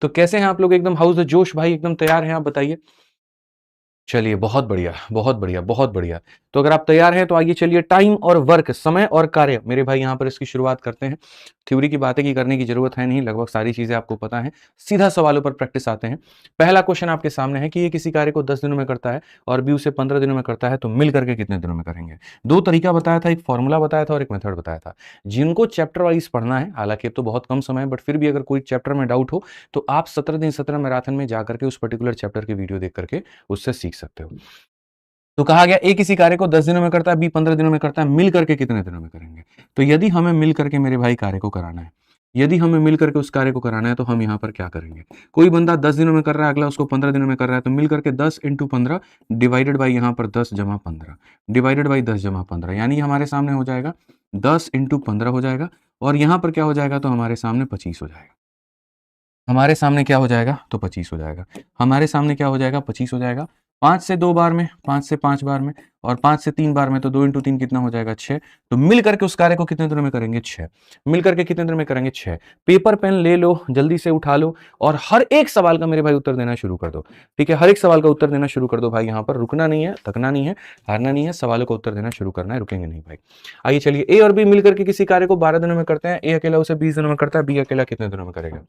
तो कैसे हैं आप लोग? एकदम हाउस द जोश भाई, एकदम तैयार हैं आप? बताइए। चलिए, बहुत बढ़िया, बहुत बढ़िया, बहुत बढ़िया। तो अगर आप तैयार हैं तो आइए चलिए, टाइम और वर्क, समय और कार्य, मेरे भाई यहाँ पर इसकी शुरुआत करते हैं। थ्योरी की बातें की करने की जरूरत है नहीं, लगभग सारी चीजें आपको पता है। सीधा सवालों पर प्रैक्टिस आते हैं। पहला क्वेश्चन आपके सामने है कि ये किसी कार्य को 10 दिनों में करता है और बी उसे 15 दिनों में करता है, तो मिल करके कितने दिनों में करेंगे? दो तरीका बताया था, एक फॉर्मूला बताया था और एक मेथड बताया था। जिनको चैप्टर वाइज पढ़ना है, हालांकि तो बहुत कम समय है, बट फिर भी अगर कोई चैप्टर में डाउट हो तो आप 17 दिन 17 मैराथन में जाकर के उस पर्टिकुलर चैप्टर की वीडियो देख करके उससे सीख सकते हो। तो कहा गया ए किसी कार्य को 10 दिनों में करता है, बी 15 दिनों में करता है, मिल करके कितने दिनों में करेंगे? तो यदि हमें मिल करके मेरे भाई कार्य को कराना है, यदि हमें मिल करके उस कार्य को कराना है, तो हम यहां पर क्या करेंगे? कोई बंदा 10 दिनों में कर रहा है, अगला उसको 15 दिनों में कर रहा है, तो मिल करके 10 इंटू 15 डिवाइडेड बाई यहां पर 10 जमा 15 डिवाइडेड बाई 10 जमा 15, यानी हमारे सामने हो जाएगा 10 इंटू 15 हो जाएगा, और यहां पर क्या हो जाएगा? तो हमारे सामने 25 हो जाएगा। हमारे सामने क्या हो जाएगा? तो 25 हो जाएगा। हमारे सामने क्या हो जाएगा? 25 हो जाएगा। 5 से 2 बार में, 5 से 5 बार में और 5 से 3 बार में, तो 2 इंटू 3 कितना हो जाएगा? 6। तो मिल करके उस कार्य को कितने दिनों में करेंगे? 6। मिल करके कितने दिनों में करेंगे? 6। पेपर पेन ले लो, जल्दी से उठा लो और हर एक सवाल का मेरे भाई उत्तर देना शुरू कर दो। ठीक है, हर एक सवाल का उत्तर देना शुरू कर दो भाई। यहाँ पर रुकना नहीं है, थकना नहीं है, हारना नहीं है, सवालों का उत्तर देना शुरू करना है, रुकेंगे नहीं भाई। आइए चलिए, ए और बी मिलकर के किसी कार्य को 12 दिनों में करते हैं। ए अकेला उसे 20 दिनों में करता है, बी अकेला कितने दिनों में करेगा?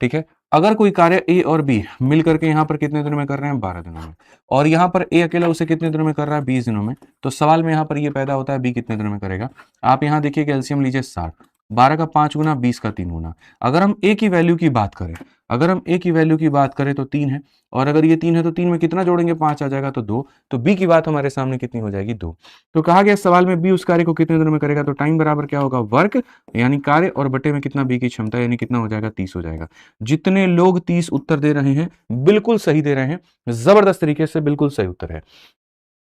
ठीक है, अगर कोई कार्य ए और बी मिल करके यहाँ पर कितने दिनों में कर रहे हैं? 12 दिनों में, और यहाँ पर ए अकेला उसे कितने दिनों में कर रहा है? 20 दिनों में। तो सवाल में यहाँ पर ये पैदा होता है, बी कितने दिनों में करेगा? आप यहाँ देखिए, कैल्शियम लीजिए 60, 12 का 5 गुना, 20 का 3 गुना। अगर हम ए की वैल्यू की बात करें, अगर हम ए की वैल्यू की बात करें तो 3 है, और अगर ये 3 है तो 3 में कितना जोड़ेंगे? 5 आ जाएगा, तो 2। तो बी की बात हमारे सामने कितनी हो जाएगी? 2। तो कहा गया सवाल में बी उस कार्य को कितने दिनों में करेगा? तो टाइम बराबर क्या होगा? वर्क, यानी कार्य, और बटे में कितना? बी की क्षमता, यानी कितना हो जाएगा? 30 हो जाएगा। जितने लोग 30 उत्तर दे रहे हैं, बिल्कुल सही दे रहे हैं, जबरदस्त तरीके से बिल्कुल सही उत्तर है।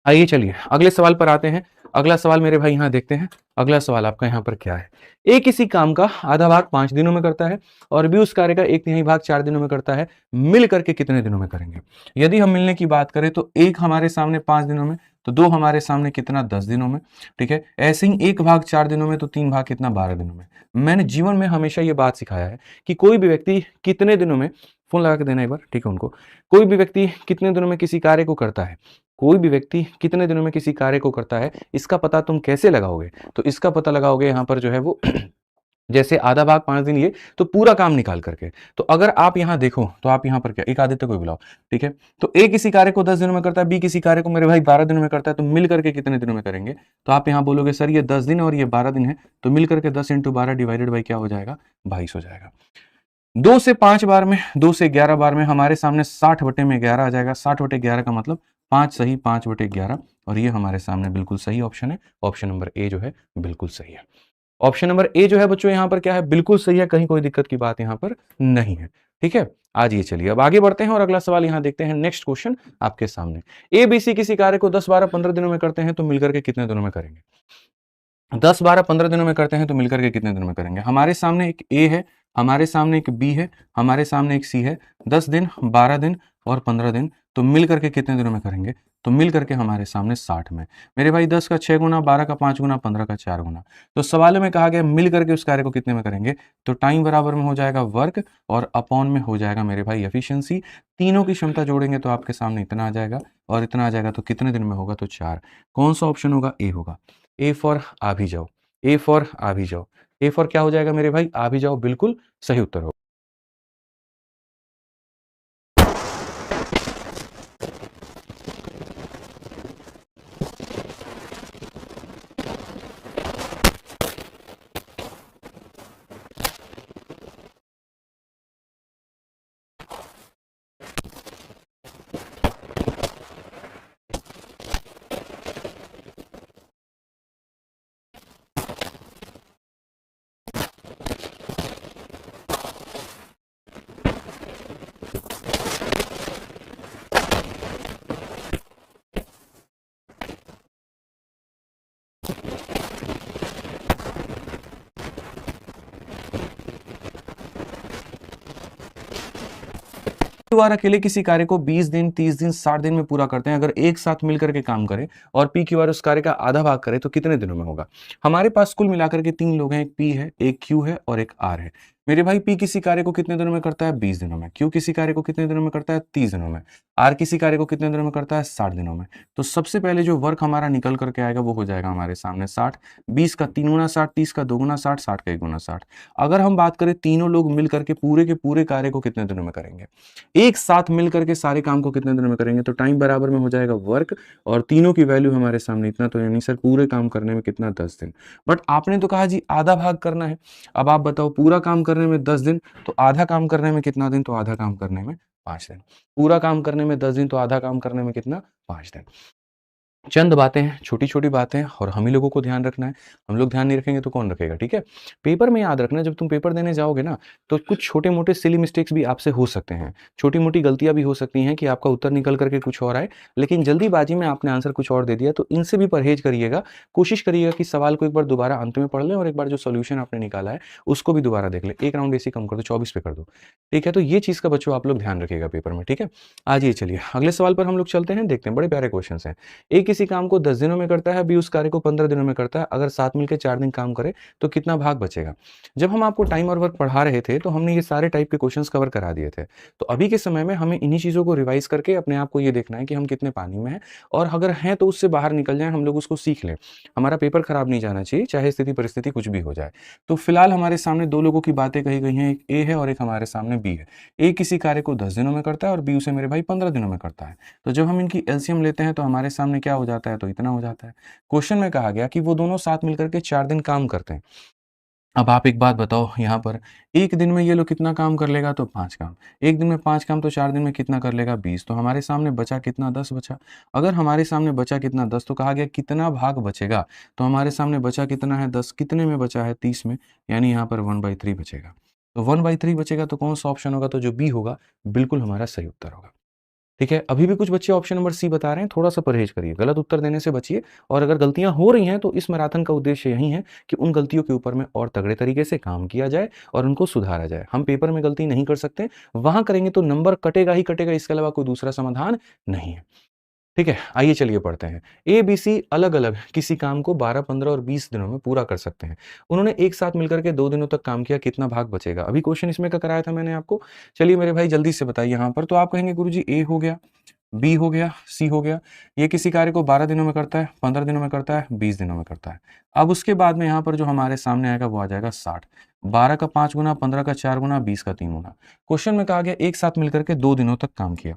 आइए चलिए अगले सवाल पर आते हैं। अगला सवाल मेरे भाई यहाँ देखते हैं। अगला सवाल आपका यहाँ पर क्या है? ए किसी काम का आधा भाग 5 दिनों में करता है और बी उस कार्य का 1/3 भाग 4 दिनों में करता है, मिल करके कितने दिनों में करेंगे? यदि हम मिलने की बात करें तो एक हमारे सामने 5 दिनों में, तो दो हमारे सामने कितना? 10 दिनों में। ठीक है, ऐसे ही 1 भाग 4 दिनों में, तो 3 भाग कितना? 12 दिनों में। मैंने जीवन में हमेशा ये बात सिखाया है कि कोई भी व्यक्ति कितने दिनों में, फोन लगा के देना एक बार, ठीक है उनको, कोई भी व्यक्ति कितने दिनों में किसी कार्य को करता है, कोई भी व्यक्ति कितने दिनों में किसी कार्य को करता है, इसका पता तुम कैसे लगाओगे? तो इसका पता लगाओगे यहाँ पर जो है वो जैसे आधा भाग 5 दिन, ये तो पूरा काम निकाल करके। तो अगर आप यहाँ देखो तो आप यहाँ पर क्या, एक आदित्य को बुलाओ। ठीक है, तो ए किसी कार्य को 10 दिनों में करता है, बी किसी कार्य को मेरे भाई 12 दिनों में करता है, तो मिल करके कितने दिनों में करेंगे? तो आप यहाँ बोलोगे सर ये 10 दिन और ये 12 दिन है, तो मिल करके 10 इंटू 12 डिवाइडेड बाई क्या हो जाएगा? 22 हो जाएगा। 2 से 5 बार में, 2 से 11 बार में हमारे सामने 60 बटे में 11 आ जाएगा। 60 बटे 11 का मतलब 5 सही, 5 बटे 11, और ये हमारे सामने बिल्कुल सही ऑप्शन है। ऑप्शन नंबर ए जो है बिल्कुल सही है। ऑप्शन नंबर ए जो है बच्चों यहाँ पर क्या है? बिल्कुल सही है, कहीं कोई दिक्कत की बात यहाँ पर नहीं है। ठीक है, आज ये चलिए अब आगे बढ़ते हैं और अगला सवाल यहाँ देखते हैं। नेक्स्ट क्वेश्चन आपके सामने, ए बी सी किसी कार्य को 10 12 15 दिनों में करते हैं, तो मिलकर के कितने दिनों में करेंगे? 10 12 15 दिनों में करते हैं, तो मिलकर के कितने दिनों में करेंगे? हमारे सामने एक ए है, हमारे सामने एक बी है, हमारे सामने एक सी है। 10 दिन, 12 दिन और 15 दिन, तो मिल करके कितने दिनों में करेंगे? तो मिल करके हमारे सामने 60 में। मेरे भाई 10 का 6 गुना, 12 का 5 गुना, 15 का 4 गुना। तो सवाल में कहा गया मिल करके उस कार्य को कितने में करेंगे? तो टाइम बराबर में हो जाएगा वर्क, और अपॉन में हो जाएगा मेरे भाई एफिशिएंसी। तीनों की क्षमता जोड़ेंगे तो आपके सामने इतना आ जाएगा, और इतना आ जाएगा, तो कितने दिन में होगा? तो 4। कौन सा ऑप्शन होगा? ए होगा। ए फॉर आ भी जाओ, ए फॉर आ भी जाओ। ए फॉर क्या हो जाएगा मेरे भाई? आ भी जाओ, बिल्कुल सही उत्तर होगा। बार अकेले किसी कार्य को 20 दिन, 30 दिन, 60 दिन में पूरा करते हैं, अगर एक साथ मिलकर के काम करें और पी क्यू आर उस कार्य का आधा भाग करे, तो कितने दिनों में होगा? हमारे पास कुल मिलाकर के 3 लोग हैं, एक पी है, एक क्यू है और एक आर है। मेरे भाई पी किसी कार्य को कितने दिनों में करता है? 20 दिनों में। क्यू किसी कार्य को कितने दिनों में करता है? 30 दिनों में। आर किसी कार्य को कितने दिनों में करता है? 60 दिनों में। तो सबसे पहले जो वर्क हमारा निकल करके आएगा वो हो जाएगा हमारे सामने 60। 20 का 3 गुना 60, 30 का 2 गुना 60, 60 का 1 गुना 60। अगर हम बात करें तीनों लोग मिल करके पूरे के पूरे कार्य को कितने दिनों में करेंगे, एक साथ मिल करके सारे काम को कितने दिनों में करेंगे, तो टाइम बराबर में हो जाएगा वर्क, और तीनों की वैल्यू हमारे सामने इतना, तो यानी सर पूरे काम करने में कितना? 10 दिन। बट आपने तो कहा जी आधा भाग करना है। अब आप बताओ, पूरा काम करने में 10 दिन, तो आधा काम करने में कितना दिन? तो आधा काम करने में 5 दिन। पूरा काम करने में 10 दिन, तो आधा काम करने में कितना? 5 दिन। चंद बातें हैं, छोटी-छोटी बातें हैं, और हम ही लोगों को ध्यान रखना है। हम लोग ध्यान नहीं रखेंगे तो कौन रखेगा, ठीक है? पेपर में याद रखना, जब तुम पेपर देने जाओगे ना, तो कुछ छोटे-मोटे सिली मिस्टेक्स भी आपसे हो सकते हैं। छोटी-मोटी गलतियाँ भी हो सकती हैं कि आपका उत्तर निकल कर के कुछ और आए, लेकिन जल्दीबाजी में आपने आंसर कुछ और दे दिया, तो इनसे भी परहेज़ करिएगा। कोशिश करिएगा कि सवाल को एक बार दोबारा अंत में पढ़ लें, और एक बार जो सॉल्यूशन आपने निकाला है, उसको भी दोबारा देख लें। 1 राउंड ऐसे ही कम कर दो, 24 पे कर दो। ठीक है? तो ये चीज़ का बच्चों आप लोग ध्यान रखिएगा पेपर में, ठीक है? आइए चलिए, अगले सवाल पर हम लोग चलते हैं, देखते हैं, बड़े प्यारे क्वेश्चन्स हैं। ए किसी काम को 10 दिनों में करता है, बी उस कार्य को 15 दिनों में करता है। अगर साथ मिलकर 4 दिन काम करे तो कितना भाग बचेगा? जब हम आपको टाइम और वर्क पढ़ा रहे थे, तो हमने ये सारे टाइप के क्वेश्चंस कवर करा दिए थे। तो अभी के समय में हमें इन्हीं चीज़ों को रिवाइज़ करके अपने आप को ये देखना है कि हम कितने पानी में हैं, और अगर हैं तो उससे बाहर निकल जाएँ, हम लोग उसको सीख लें। हमारा पेपर खराब नहीं जाना चाहिए, चाहे स्थिति परिस्थिति कुछ भी हो जाए। तो फिलहाल हमारे सामने 2 लोगों की बातें कही गई हैं, एक ए है और एक हमारे सामने बी है। ए किसी कार्य को 10 दिनों में करता है और बी उसे मेरे भाई 15 दिनों में करता है। तो जब हम इनकी एलसीएम लेते हैं तो हमारे सामने क्या हो जाता है? तो इतना हो जाता है। क्वेश्चन में कहा गया कि वो दोनों साथ मिलकर के 4 दिन काम करते हैं। अब आप एक बात बताओ यहाँ पर, 1 दिन में ये लोग कितना काम कर लेगा? तो 5 काम। 1 दिन में 5 काम, तो 4 दिन में कितना कर लेगा? 20। तो हमारे सामने बचा कितना? 10 बचा। अगर हमारे सामने बचा कितना? 10, तो कहा गया कितना भाग बचेगा? तो हमारे सामने बचा कितना है? 10। कितने में बचा है? 30 में। यानी यहाँ पर 1/3 बचेगा। तो 1/3 बचेगा, तो कौन सा ऑप्शन होगा? तो जो बी होगा, बिल्कुल हमारा सही उत्तर होगा। ठीक है? अभी भी कुछ बच्चे ऑप्शन नंबर सी बता रहे हैं, थोड़ा-सा परहेज़ करिए, गलत उत्तर देने से बचिए, और अगर गलतियाँ हो रही हैं, तो इस मैराथन का उद्देश्य यही है कि उन गलतियों के ऊपर में और तगड़े तरीके से काम किया जाए और उनको सुधारा जाए। हम पेपर में गलती नहीं कर सकते, वहाँ करेंगे तो नंबर कटेगा ही कटेगा, इसके अलावा कोई दूसरा समाधान नहीं है। ठीक है? आइए चलिए पढ़ते हैं। ए, बी, सी अलग-अलग किसी काम को 12, 15 और 20 दिनों में पूरा कर सकते हैं। उन्होंने एक साथ मिलकर के 2 दिनों तक काम किया, कितना भाग बचेगा? अभी क्वेश्चन इसमें का कराया था मैंने आपको। चलिए मेरे भाई जल्दी से बताइए यहाँ पर, तो आप कहेंगे गुरुजी ए हो गया, बी हो गया, सी हो गया। ये किसी कार्य को 12 दिनों में करता है, 15 दिनों में करता है, 20 दिनों में करता है। अब उसके बाद में यहाँ पर जो हमारे सामने आएगा वो आ जाएगा 60। 12 का 5 गुना, 15 का 4 गुना, 20 का 3 गुना। क्वेश्चन में कहा गया एक साथ मिलकर के 2 दिनों तक काम किया।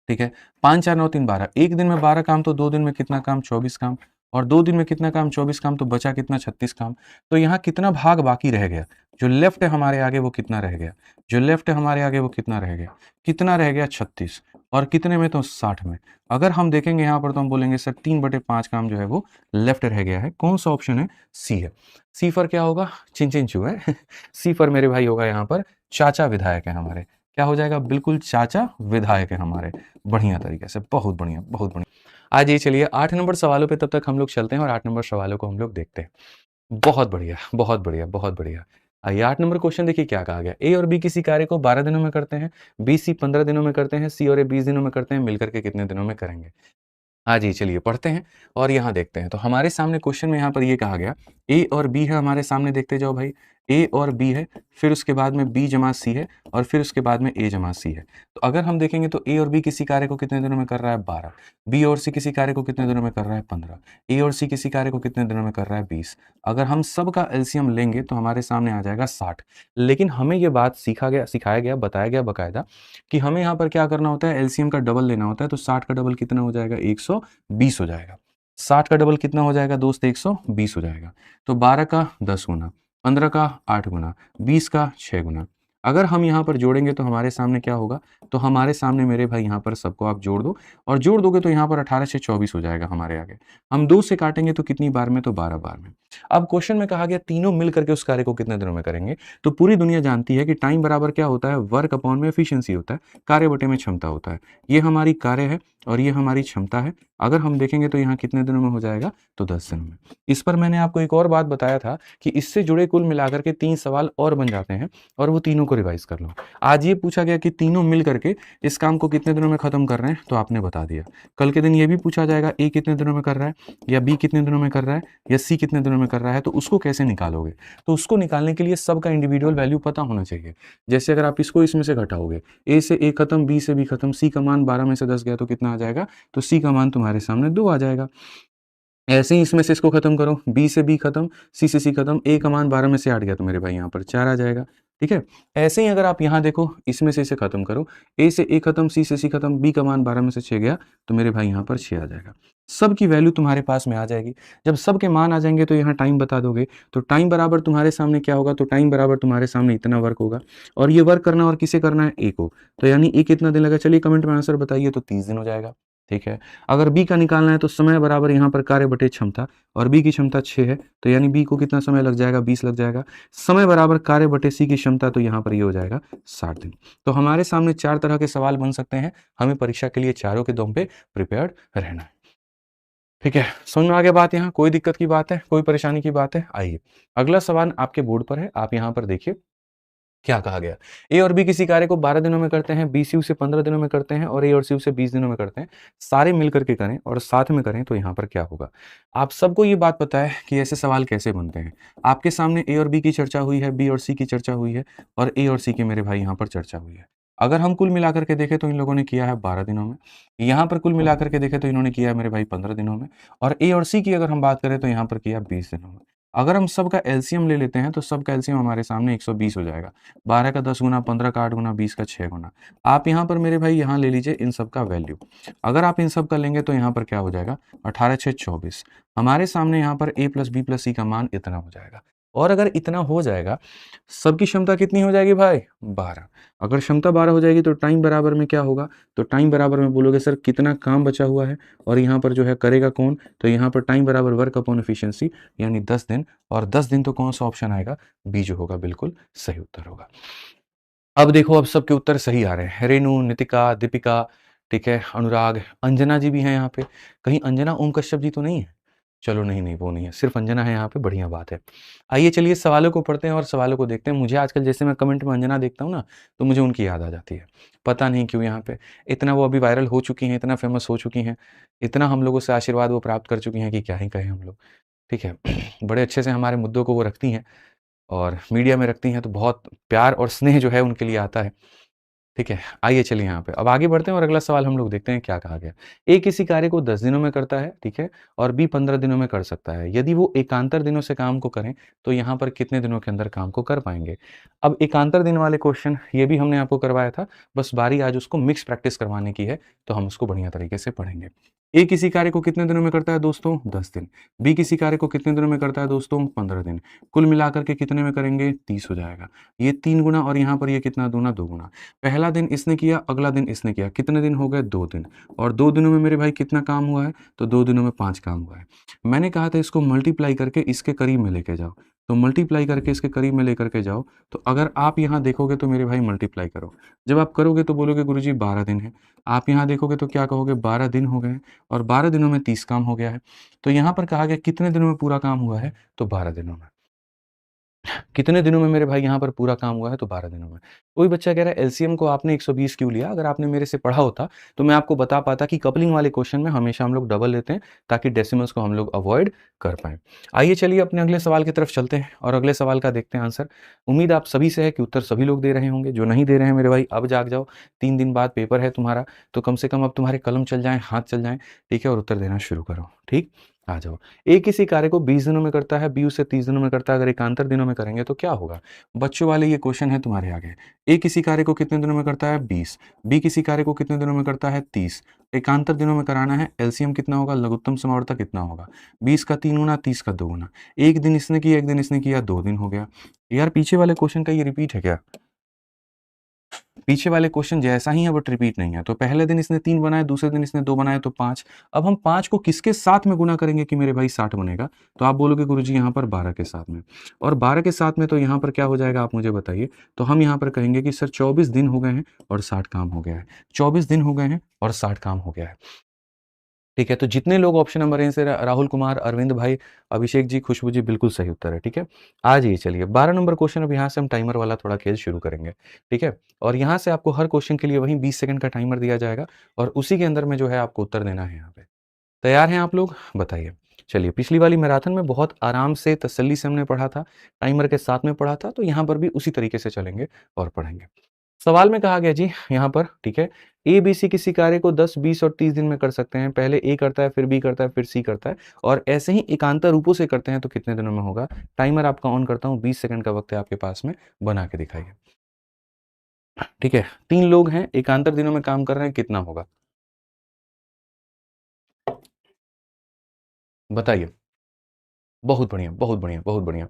ठीक है? 5, 4, 9, 3, 12। 1 दिन में 12 काम, तो 2 दिन में कितना काम? 24 काम, और 2 दिन में कितना काम? 24 काम, तो बचा कितना? 36 काम। तो यहाँ कितना भाग बाकी रह गया? जो लेफ्ट है हमारे आगे वो कितना रह गया? जो लेफ्ट है हमारे आगे वो कितना रह गया? कितना रह गया? 36। और कितने में? तो 60 में। अगर हम देखेंगे यहाँ पर तो हम बोलेंगे सर 3/5 काम जो है वो लेफ्ट रह गया है। कौन-सा ऑप्शन है? सी है। सी पर क्या होगा? चिन-चिन चू है। सी पर मेरे भाई होगा यहाँ पर चाचा विधायक है हमारे। क्या हो जाएगा? बिल्कुल चाचा विधायक है हमारे। बढ़िया तरीके से, बहुत बढ़िया, बहुत बढ़िया। आज ये चलिए 8 नंबर सवालों पे तब तक हम लोग चलते हैं और 8 नंबर सवालों को हम लोग देखते हैं। बहुत बढ़िया, बहुत बढ़िया, बहुत बढ़िया। आइए 8 नंबर क्वेश्चन देखिए क्या कहा गया। ए और बी किसी कार्य को 12 दिनों में करते हैं, बी, सी 15 दिनों में करते हैं, सी और ए 20 दिनों में करते हैं, मिलकर के कितने दिनों में करेंगे? हाँ जी, चलिए पढ़ते हैं और यहाँ देखते हैं। तो हमारे सामने क्वेश्चन में यहाँ पर ये कहा गया, ए और बी है हमारे सामने, देखते जाओ भाई। ए और बी है, फिर उसके बाद में बी जमा सी है, और फिर उसके बाद में ए जमा सी है। तो अगर हम देखेंगे तो ए और बी किसी कार्य को कितने दिनों में कर रहा है? 12। बी और सी किसी कार्य को कितने दिनों में कर रहा है? 15। ए और सी किसी कार्य को कितने दिनों में कर रहा है? 20। अगर हम सब का एलसीएम लेंगे तो हमारे सामने आ जाएगा 60। लेकिन हमें ये बात सिखाया गया, बताया गया बाकायदा, कि हमें यहाँ पर क्या करना होता है? एलसीएम का डबल लेना होता है। तो 60 का डबल कितना हो जाएगा? 120 हो जाएगा। 60 का डबल कितना हो जाएगा दोस्त? 120 हो जाएगा। तो 12 का 10 गुना, 15 का 8 गुना, 20 का 6 गुना। अगर हम यहाँ पर जोड़ेंगे तो हमारे सामने क्या होगा? तो हमारे सामने मेरे भाई यहाँ पर सबको आप जोड़ दो, और जोड़ दोगे तो यहाँ पर 18 से 24 हो जाएगा हमारे आगे। हम 2 से काटेंगे तो कितनी बार में? तो 12 बार में। अब क्वेश्चन में कहा गया तीनों मिल करके उस कार्य को कितने दिनों में करेंगे? तो पूरी दुनिया जानती है कि टाइम बराबर क्या होता है? वर्क अपॉन में एफिशिएंसी होता है, कार्य बटे में क्षमता होता है। ये हमारी कार्य है और ये हमारी क्षमता है। अगर हम देखेंगे तो यहाँ कितने दिनों में हो जाएगा? तो 10 दिनों में। इस पर मैंने आपको एक और बात बताया था कि इससे जुड़े कुल मिलाकर के 3 सवाल और बन जाते हैं, और वो तीनों इसको रिवाइज कर लो। आज ये पूछा गया कि तीनों मिल करके इस काम को कितने दिनों में खत्म कर रहे हैं, तो आपने बता दिया। कल के दिन ये भी पूछा जाएगा ए कितने दिनों में कर रहा है, या बी कितने दिनों में कर रहा है, या सी कितने दिनों में कर रहा है, तो उसको कैसे निकालोगे। तो उसको निकालने के लिए सबका इंडिविजुअल वैल्यू पता होना चाहिए। जैसे अगर आप इसको इसमें से घटाओगे, ए से ए खत्म, बी से बी खत्म, सी का मान 12 में से 10 गया तो कितना आ जाएगा, तो सी का मान तुम्हारे सामने 2 आ जाएगा। ऐसे ही इसमें से इसको खत्म करो, बी से बी खत्म, सी से सी खत्म, ए का मान 12 में से 8 गया तो मेरे भाई यहाँ पर 4 आ जाएगा। ठीक है, ऐसे ही अगर आप यहाँ देखो, इसमें से इसे खत्म करो, ए से ए खत्म, सी से सी खत्म, बी का मान 12 में से 6 गया तो मेरे भाई यहाँ पर 6 आ जाएगा। सबकी वैल्यू तुम्हारे पास में आ जाएगी। जब सबके मान आ जाएंगे तो यहाँ टाइम बता दोगे, तो टाइम बराबर तुम्हारे सामने क्या होगा, तो टाइम बराबर तुम्हारे सामने इतना वर्क होगा, और ये वर्क करना और किसे करना है, ए को। तो यानी ए कितना दिन लगा, चलिए कमेंट में आंसर बताइए, तो 30 दिन हो जाएगा। ठीक है, अगर बी का निकालना है तो समय बराबर यहाँ पर कार्य बटे क्षमता, और बी की क्षमता 6 है, तो यानी बी को कितना समय लग जाएगा, 20 लग जाएगा। समय बराबर कार्य बटे सी की क्षमता, तो यहाँ पर ये हो जाएगा 60 दिन। तो हमारे सामने 4 तरह के सवाल बन सकते हैं, हमें परीक्षा के लिए चारों के दम पे प्रिपेयर्ड रहना है। ठीक है, समझ में आ गया बात, यहाँ कोई दिक्कत की बात है, कोई परेशानी की बात है। आइए अगला सवाल आपके बोर्ड पर है, आप यहाँ पर देखिए क्या कहा गया। ए और बी किसी कार्य को 12 दिनों में करते हैं, बी सी उसे 15 दिनों में करते हैं, और ए और सी उसे 20 दिनों में करते हैं। सारे मिलकर के करें और साथ में करें तो यहाँ पर क्या होगा। आप सबको ये बात पता है कि ऐसे सवाल कैसे बनते हैं। आपके सामने ए और बी की चर्चा हुई है, बी और सी की चर्चा हुई है, और ए और सी की मेरे भाई यहाँ पर चर्चा हुई है। अगर हम कुल मिलाकर के देखें तो इन लोगों ने किया है 12 दिनों में, यहाँ पर कुल मिलाकर के देखें तो इन्होंने किया है मेरे भाई 15 दिनों में, और ए और सी की अगर हम बात करें तो यहाँ पर किया 20 दिनों में। अगर हम सबका एलसीएम ले लेते हैं तो सबका एलसीएम हमारे सामने 120 हो जाएगा। 12 का 10 गुना, 15 का 8 गुना, 20 का 6 गुना। आप यहाँ पर मेरे भाई यहाँ ले लीजिए इन सब का वैल्यू। अगर आप इन सब का लेंगे तो यहाँ पर क्या हो जाएगा, 18 6 24। हमारे सामने यहाँ पर a प्लस बी प्लस सी का मान इतना हो जाएगा। और अगर इतना हो जाएगा, सबकी क्षमता कितनी हो जाएगी भाई, 12। अगर क्षमता 12 हो जाएगी तो टाइम बराबर में क्या होगा, तो टाइम बराबर में बोलोगे सर कितना काम बचा हुआ है, और यहाँ पर जो है करेगा कौन, तो यहाँ पर टाइम बराबर वर्क अपॉन एफिशिएंसी, यानी 10 दिन। और 10 दिन तो कौन सा ऑप्शन आएगा, बी जो होगा बिल्कुल सही उत्तर होगा। अब देखो, अब सबके उत्तर सही आ रहे हैं। रेणु, नितिका, दीपिका, ठीक है, अनुराग, अंजना जी भी हैं यहाँ पे। कहीं अंजना ओम कश्यप जी तो नहीं है, चलो नहीं नहीं वो नहीं है, सिर्फ अंजना है यहाँ पे, बढ़िया बात है। आइए चलिए सवालों को पढ़ते हैं और सवालों को देखते हैं। मुझे आजकल जैसे मैं कमेंट में अंजना देखता हूँ ना, तो मुझे उनकी याद आ जाती है, पता नहीं क्यों। यहाँ पे इतना वो अभी वायरल हो चुकी हैं, इतना फेमस हो चुकी हैं, इतना हम लोगों से आशीर्वाद वो प्राप्त कर चुकी हैं कि क्या ही कहें हम लोग। ठीक है, बड़े अच्छे से हमारे मुद्दों को वो रखती हैं और मीडिया में रखती हैं, तो बहुत प्यार और स्नेह जो है उनके लिए आता है। ठीक है, आइए चलिए यहाँ पे अब आगे बढ़ते हैं और अगला सवाल हम लोग देखते हैं क्या कहा गया। ए किसी कार्य को 10 दिनों में करता है, ठीक है, और बी 15 दिनों में कर सकता है। यदि वो एकांतर दिनों से काम को करें तो यहाँ पर कितने दिनों के अंदर काम को कर पाएंगे। अब एकांतर दिन वाले क्वेश्चन ये भी हमने आपको करवाया था, बस बारी आज उसको मिक्स प्रैक्टिस करवाने की है, तो हम उसको बढ़िया तरीके से पढ़ेंगे। ए किसी कार्य को कितने दिनों में करता है दोस्तों, 10 दिन। बी किसी कार्य को कितने दिनों में करता है दोस्तों, 15 दिन। कुल मिलाकर के कितने में करेंगे, 30 हो जाएगा। ये 3 गुना, और यहाँ पर ये कितना दूना, 2 गुना। पहला दिन इसने किया, अगला दिन इसने किया, कितने दिन हो गए, 2 दिन। और 2 दिनों में मेरे भाई कितना काम हुआ है, तो 2 दिनों में 5 काम हुआ है। मैंने कहा था इसको मल्टीप्लाई करके इसके करीब में लेके जाओ, तो मल्टीप्लाई करके इसके करीब में लेकर के जाओ। तो अगर आप यहाँ देखोगे तो मेरे भाई मल्टीप्लाई करो, जब आप करोगे तो बोलोगे गुरुजी 12 दिन है। आप यहाँ देखोगे तो क्या कहोगे, 12 दिन हो गए हैं, और 12 दिनों में 30 काम हो गया है। तो यहाँ पर कहा गया कितने दिनों में पूरा काम हुआ है, तो 12 दिनों में। कितने दिनों में मेरे भाई यहाँ पर पूरा काम हुआ है, तो 12 दिनों में। कोई बच्चा कह रहा है एलसीएम को आपने 120 क्यों लिया। अगर आपने मेरे से पढ़ा होता तो मैं आपको बता पाता कि कपलिंग वाले क्वेश्चन में हमेशा हम लोग डबल लेते हैं, ताकि डेसिमल्स को हम लोग अवॉइड कर पाएं। आइए चलिए अपने अगले सवाल की तरफ चलते हैं और अगले सवाल का देखते हैं आंसर। उम्मीद आप सभी से है कि उत्तर सभी लोग दे रहे होंगे। जो नहीं दे रहे हैं मेरे भाई अब जाग जाओ, 3 दिन बाद पेपर है तुम्हारा, तो कम से कम अब तुम्हारे कलम चल जाएं, हाथ चल जाएं, ठीक है, और उत्तर देना शुरू करो। ठीक, आ जाओ। ए किसी कार्य को 20 दिनों में करता है, बी उसे 30 दिनों में करता है। अगर एकांतर दिनों में करेंगे तो क्या होगा। बच्चों वाले ये क्वेश्चन है तुम्हारे आगे। ए किसी कार्य को कितने दिनों में करता है, 20। बी किसी कार्य को कितने दिनों में करता है, 30। एकांतर दिनों में कराना है, एलसीएम कितना होगा, लघुत्तम समावर्तक कितना होगा, 20 का 3 गुना, 30 का 2 गुना। एक दिन इसने किया, एक दिन इसने किया, 2 दिन हो गया। यार पीछे वाले क्वेश्चन का ये रिपीट है क्या, पीछे वाले क्वेश्चन जैसा ही है बट रिपीट नहीं है। तो पहले दिन इसने 3 बनाए, दूसरे दिन इसने 2 बनाए, तो 5। अब हम 5 को किसके साथ में गुना करेंगे कि मेरे भाई 60 बनेगा, तो आप बोलोगे गुरुजी यहाँ पर 12 के साथ में, और 12 के साथ में तो यहाँ पर क्या हो जाएगा आप मुझे बताइए। तो हम यहाँ पर कहेंगे कि सर 24 दिन हो गए हैं और 60 काम हो गया है। 24 दिन हो गए हैं और 60 काम हो गया है। ठीक है, तो जितने लोग ऑप्शन नंबर ए से राहुल कुमार, अरविंद भाई, अभिषेक जी, खुशबू जी, बिल्कुल सही उत्तर है। ठीक है, आ जाइए, चलिए 12 नंबर क्वेश्चन। अब यहाँ से हम टाइमर वाला थोड़ा खेल शुरू करेंगे। ठीक है, और यहाँ से आपको हर क्वेश्चन के लिए वहीं 20 सेकंड का टाइमर दिया जाएगा और उसी के अंदर में जो है आपको उत्तर देना है। यहाँ पे तैयार हैं आप लोग? बताइए। चलिए, पिछली वाली मैराथन में बहुत आराम से तसल्ली से हमने पढ़ा था, टाइमर के साथ में पढ़ा था, तो यहाँ पर भी उसी तरीके से चलेंगे और पढ़ेंगे। सवाल में कहा गया जी यहाँ पर, ठीक है, ए बी सी किसी कार्य को 10, 20 और 30 दिन में कर सकते हैं। पहले ए करता है, फिर बी करता है, फिर सी करता है, और ऐसे ही एकांतर रूपों से करते हैं तो कितने दिनों में होगा? टाइमर आपका ऑन करता हूँ, 20 सेकंड का वक्त है आपके पास में, बना के दिखाइए। ठीक है, 3 लोग हैं, एकांतर दिनों में काम कर रहे हैं, कितना होगा बताइए। बहुत बढ़िया, बहुत बढ़िया, बहुत बढ़िया।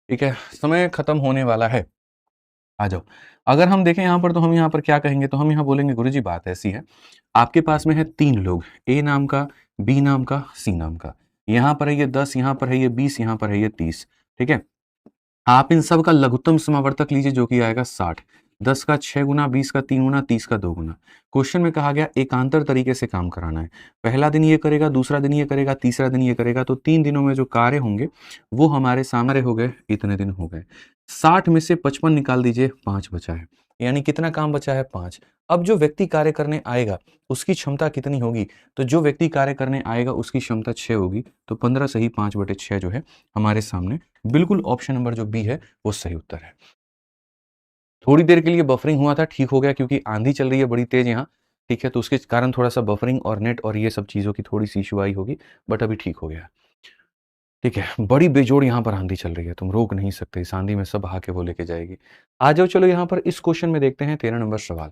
ठीक है, समय खत्म होने वाला है, आ जाओ। अगर हम देखें यहाँ पर, तो हम यहाँ पर क्या कहेंगे? तो हम यहाँ बोलेंगे गुरुजी बात ऐसी है, आपके पास में है 3 लोग, ए नाम का, बी नाम का, सी नाम का। यहाँ पर है ये 10, यहाँ पर है ये 20, यहाँ पर है ये 30। ठीक है, आप इन सब का लघुत्तम समावर्तक लीजिए जो कि आएगा 60। 10 का 6 गुना, 20 का 3 गुना, 30 का 2 गुना। क्वेश्चन में कहा गया एकांतर तरीके से काम कराना है। पहला दिन ये करेगा, दूसरा दिन ये करेगा, तीसरा दिन ये करेगा, तो 3 दिनों में जो कार्य होंगे वो हमारे सामने हो गए, इतने दिन हो गए। 60 में से 55 निकाल दीजिए, 5 बचा है, यानी कितना काम बचा है? 5। अब जो व्यक्ति कार्य करने आएगा उसकी क्षमता कितनी होगी? तो जो व्यक्ति कार्य करने आएगा उसकी क्षमता 6 होगी, तो 15 सही 5/6 जो है हमारे सामने, बिल्कुल ऑप्शन नंबर जो बी है वो सही उत्तर है। थोड़ी देर के लिए बफरिंग हुआ था, ठीक हो गया, क्योंकि आंधी चल रही है बड़ी तेज यहाँ। ठीक है, तो उसके कारण थोड़ा सा बफरिंग और नेट और ये सब चीज़ों की थोड़ी सी इशू आई होगी, बट अभी ठीक हो गया। ठीक है, बड़ी बेजोड़ यहाँ पर आंधी चल रही है, तुम रोक नहीं सकते, इस आंधी में सब बहा के वो लेके जाएगी। आ जाओ, चलो यहाँ पर इस क्वेश्चन में देखते हैं 13 नंबर सवाल।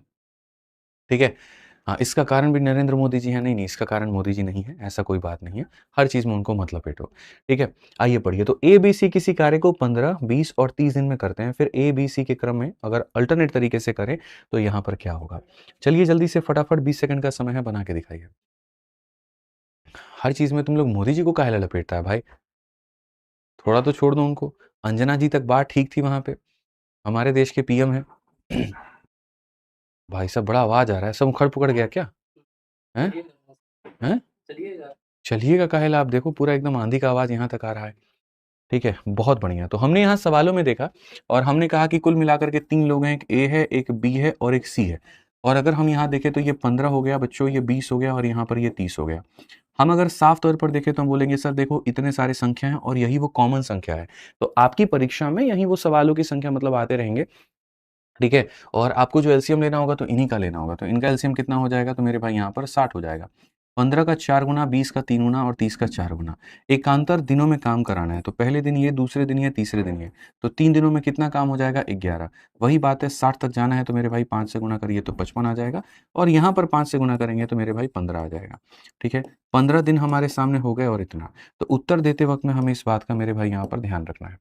ठीक है, हाँ, इसका कारण भी नरेंद्र मोदी जी हैं? नहीं, नहीं, इसका कारण मोदी जी नहीं है, ऐसा कोई बात नहीं है। हर चीज़ में उनको मत लपेटो। ठीक है, आइए पढ़िए। तो ए, बी, सी किसी कार्य को 15, 20 और 30 दिन में करते हैं। फिर ए, बी, सी के क्रम में अगर अल्टरनेट तरीके से करें तो यहाँ पर क्या होगा? चलिए जल्दी से फटाफट, 20 सेकंड का समय है, बना के दिखाइए। हर चीज़ में तुम लोग मोदी जी को काहे ला लपेटता है भाई? थोड़ा तो छोड़ दो उनको। अंजना जी तक बात ठीक थी वहाँ पे, हमारे देश के पीएम हैं। भाई साहब बड़ा आवाज़ आ रहा है, सब उखड़-पुखड़ गया क्या? हैं? हैं? चलिएगा काहे ला? आप देखो पूरा एकदम आंधी का आवाज़ यहाँ तक आ रहा है। ठीक है, बहुत बढ़िया। तो हमने यहाँ सवालों में देखा और हमने कहा कि कुल मिलाकर के 3 लोग हैं, एक ए है, एक बी है और एक सी है। और अगर हम यहाँ देखें तो ये 15 हो गया बच्चों, ये 20 हो गया और यहाँ पर ये 30 हो गया। हम अगर साफ तौर पर देखें तो हम बोलेंगे सर देखो इतने सारे संख्या हैं और यही वो कॉमन संख्या है। तो आपकी परीक्षा में यही वो सवालों की संख्या मतलब आते रहेंगे। ठीक है, और आपको जो एलसीएम लेना होगा तो इन्हीं का लेना होगा। तो इनका एलसीएम कितना हो जाएगा? तो मेरे भाई यहाँ पर 60 हो जाएगा। 15 का 4 गुना, 20 का 3 गुना और 30 का 4 गुना। एकांतर दिनों में काम कराना है, तो पहले दिन ये, दूसरे दिन ये, तीसरे दिन ये। तो 3 दिनों में कितना काम हो जाएगा? 11। वही बात है, 60 तक जाना है तो मेरे भाई 5 से गुना करिए तो 55 आ जाएगा, और यहाँ पर 5 से गुना करेंगे तो मेरे भाई 15 आ जाएगा। ठीक है, 15 दिन हमारे सामने हो गए और इतना। तो उत्तर देते वक्त में हमें इस बात का मेरे भाई यहाँ पर ध्यान रखना है।